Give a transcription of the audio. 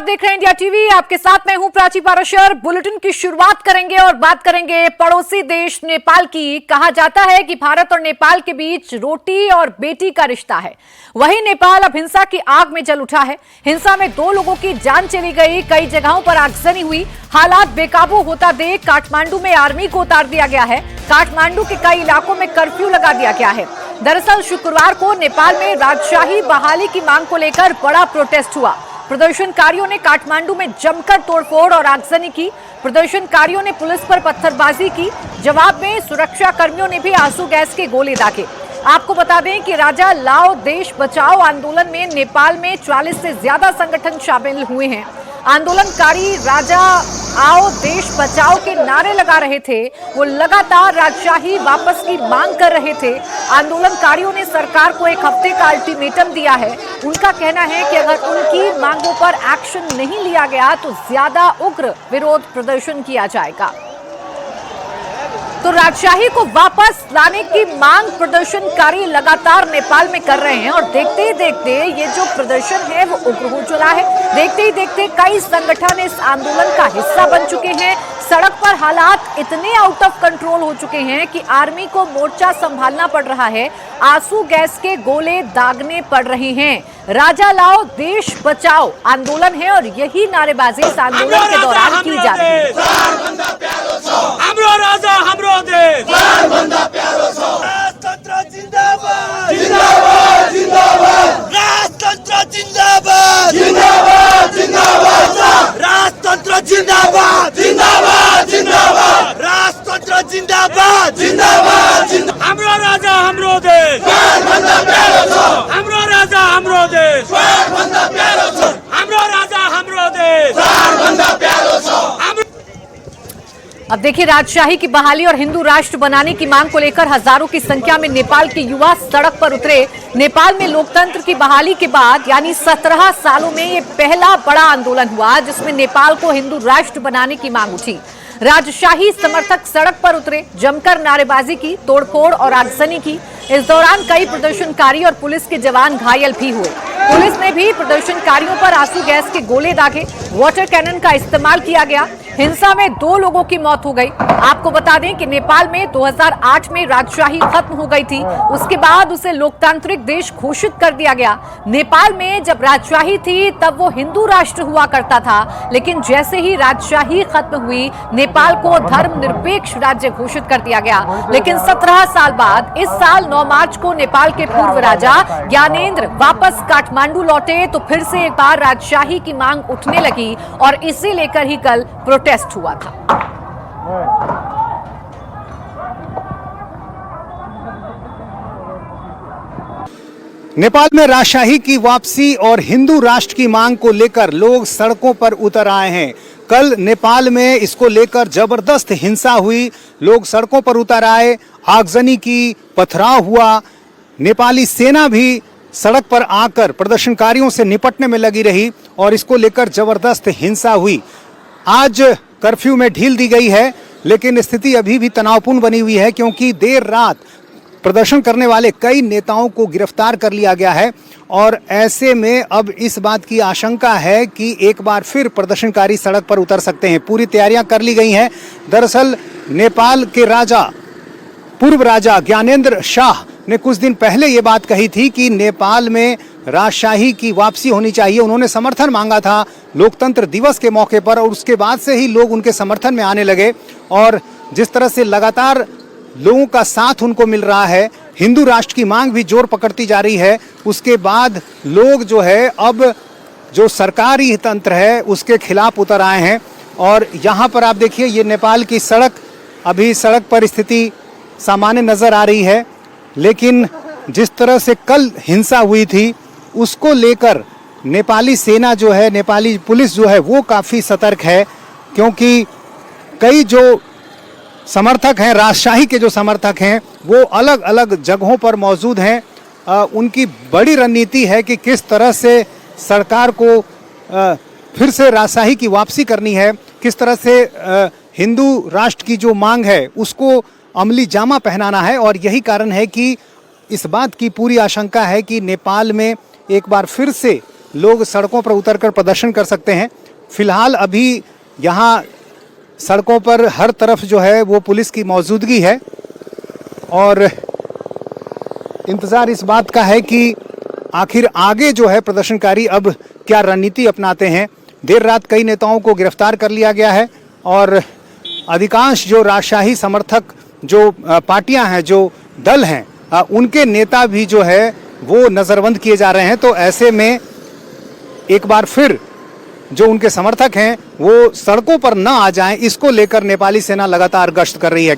देख रहे हैं इंडिया टीवी। आपके साथ मैं हूं प्राची पाराशर। बुलेटिन की शुरुआत करेंगे और बात करेंगे पड़ोसी देश नेपाल की। कहा जाता है कि भारत और नेपाल के बीच रोटी और बेटी का रिश्ता है। वहीं नेपाल अब हिंसा की आग में जल उठा है। हिंसा में 2 लोगों की जान चली गई, कई जगहों पर आगजनी हुई। हालात बेकाबू होता देख काठमांडू में आर्मी को उतार दिया गया है। काठमांडू के कई इलाकों में कर्फ्यू लगा दिया गया है। दरअसल शुक्रवार को नेपाल में राजशाही बहाली की मांग को लेकर बड़ा प्रोटेस्ट हुआ। प्रदर्शनकारियों ने काठमांडू में जमकर तोड़फोड़ और आगजनी की। प्रदर्शनकारियों ने पुलिस पर पत्थरबाजी की। जवाब में सुरक्षा कर्मियों ने भी आंसू गैस के गोले दागे। आपको बता दें कि राजा लाओ देश बचाओ आंदोलन में नेपाल में 40 से ज्यादा संगठन शामिल हुए हैं। आंदोलनकारी राजा आओ देश बचाओ के नारे लगा रहे थे। वो लगातार राजशाही वापस की मांग कर रहे थे। आंदोलनकारियों ने सरकार को 1 हफ्ते का अल्टीमेटम दिया है। उनका कहना है कि अगर उनकी मांगों पर एक्शन नहीं लिया गया तो ज्यादा उग्र विरोध प्रदर्शन किया जाएगा। तो राजशाही को वापस लाने की मांग प्रदर्शनकारी लगातार नेपाल में कर रहे हैं और देखते ही देखते ये जो प्रदर्शन है वो उग्र हो चला है। देखते ही देखते कई संगठन इस आंदोलन का हिस्सा बन चुके हैं। सड़क पर हालात इतने आउट ऑफ कंट्रोल हो चुके हैं कि आर्मी को मोर्चा संभालना पड़ रहा है। आंसू गैस के गोले दागने पड़ रहे हैं। राजा लाओ देश बचाओ आंदोलन है और यही नारेबाजी इस आंदोलन के दौरान की जा रही है। हमरो राजा हमरो देश राजतंत्र जिंदाबाद जिंदाबाद जिंदाबाद राजतंत्र जिंदाबाद जिंदाबाद जिंदाबाद राजतंत्र जिंदाबाद जिंदाबाद जिंदाबाद राजतंत्र जिंदाबाद जिंदाबाद जिंदाबाद हमरो राजा हमरो देश हमरो राजा हमरो देश हमरो राजा हमरो देश अब देखिए, राजशाही की बहाली और हिंदू राष्ट्र बनाने की मांग को लेकर हजारों की संख्या में नेपाल के युवा सड़क पर उतरे। नेपाल में लोकतंत्र की बहाली के बाद यानी 17 सालों में ये पहला बड़ा आंदोलन हुआ जिसमें नेपाल को हिंदू राष्ट्र बनाने की मांग उठी। राजशाही समर्थक सड़क पर उतरे, जमकर नारेबाजी की, तोड़फोड़ और आगजनी की। इस दौरान कई प्रदर्शनकारी और पुलिस के जवान घायल भी हुए। पुलिस ने भी प्रदर्शनकारियों पर आंसू गैस के गोले दागे, वाटर कैनन का इस्तेमाल किया गया। हिंसा में 2 लोगों की मौत हो गई। आपको बता दें कि नेपाल में 2008 में राजशाही खत्म हो गई थी। उसके बाद उसे लोकतांत्रिक देश घोषित कर दिया गया। नेपाल में जब राजशाही थी तब वो हिंदू राष्ट्र हुआ करता था, लेकिन जैसे ही राजशाही खत्म हुई नेपाल को धर्मनिरपेक्ष राज्य घोषित कर दिया गया। लेकिन 17 साल बाद इस साल 9 मार्च को नेपाल के पूर्व राजा ज्ञानेन्द्र वापस काठमांडू लौटे तो फिर से एक बार राजशाही की मांग उठने लगी और इसे लेकर ही कल प्रोटेस्ट हुआ था। नेपाल में राजशाही की वापसी और हिंदू राष्ट्र की मांग को लेकर लोग सड़कों पर उतर आए हैं। कल नेपाल में इसको लेकर जबरदस्त हिंसा हुई, लोग सड़कों पर उतर आए, आगजनी की, पथराव हुआ। नेपाली सेना भी सड़क पर आकर प्रदर्शनकारियों से निपटने में लगी रही और इसको लेकर जबरदस्त हिंसा हुई। आज कर्फ्यू में ढील दी गई है, लेकिन स्थिति अभी भी तनावपूर्ण बनी हुई है क्योंकि देर रात प्रदर्शन करने वाले कई नेताओं को गिरफ्तार कर लिया गया है और ऐसे में अब इस बात की आशंका है कि एक बार फिर प्रदर्शनकारी सड़क पर उतर सकते हैं। पूरी तैयारियां कर ली गई हैं। दरअसल नेपाल के राजा, पूर्व राजा ज्ञानेन्द्र शाह ने कुछ दिन पहले ये बात कही थी कि नेपाल में राजशाही की वापसी होनी चाहिए। उन्होंने समर्थन मांगा था लोकतंत्र दिवस के मौके पर और उसके बाद से ही लोग उनके समर्थन में आने लगे और जिस तरह से लगातार लोगों का साथ उनको मिल रहा है, हिंदू राष्ट्र की मांग भी जोर पकड़ती जा रही है। उसके बाद लोग जो है अब जो सरकारी तंत्र है उसके खिलाफ उतर आए हैं और यहाँ पर आप देखिए ये नेपाल की सड़क, अभी सड़क पर स्थिति सामान्य नजर आ रही है, लेकिन जिस तरह से कल हिंसा हुई थी उसको लेकर नेपाली सेना जो है, नेपाली पुलिस जो है वो काफ़ी सतर्क है क्योंकि कई जो समर्थक हैं, राजशाही के जो समर्थक हैं वो अलग अलग जगहों पर मौजूद हैं। उनकी बड़ी रणनीति है कि किस तरह से सरकार को फिर से राजशाही की वापसी करनी है, किस तरह से हिंदू राष्ट्र की जो मांग है उसको अमली जामा पहनाना है और यही कारण है कि इस बात की पूरी आशंका है कि नेपाल में एक बार फिर से लोग सड़कों पर उतरकर प्रदर्शन कर सकते हैं। फिलहाल अभी यहाँ सड़कों पर हर तरफ जो है वो पुलिस की मौजूदगी है और इंतजार इस बात का है कि आखिर आगे जो है प्रदर्शनकारी अब क्या रणनीति अपनाते हैं। देर रात कई नेताओं को गिरफ्तार कर लिया गया है और अधिकांश जो राजशाही समर्थक जो पार्टियां हैं, जो दल हैं, उनके नेता भी जो है वो नजरबंद किए जा रहे हैं। तो ऐसे में एक बार फिर जो उनके समर्थक हैं वो सड़कों पर न आ जाएं, इसको लेकर नेपाली सेना लगातार गश्त कर रही है।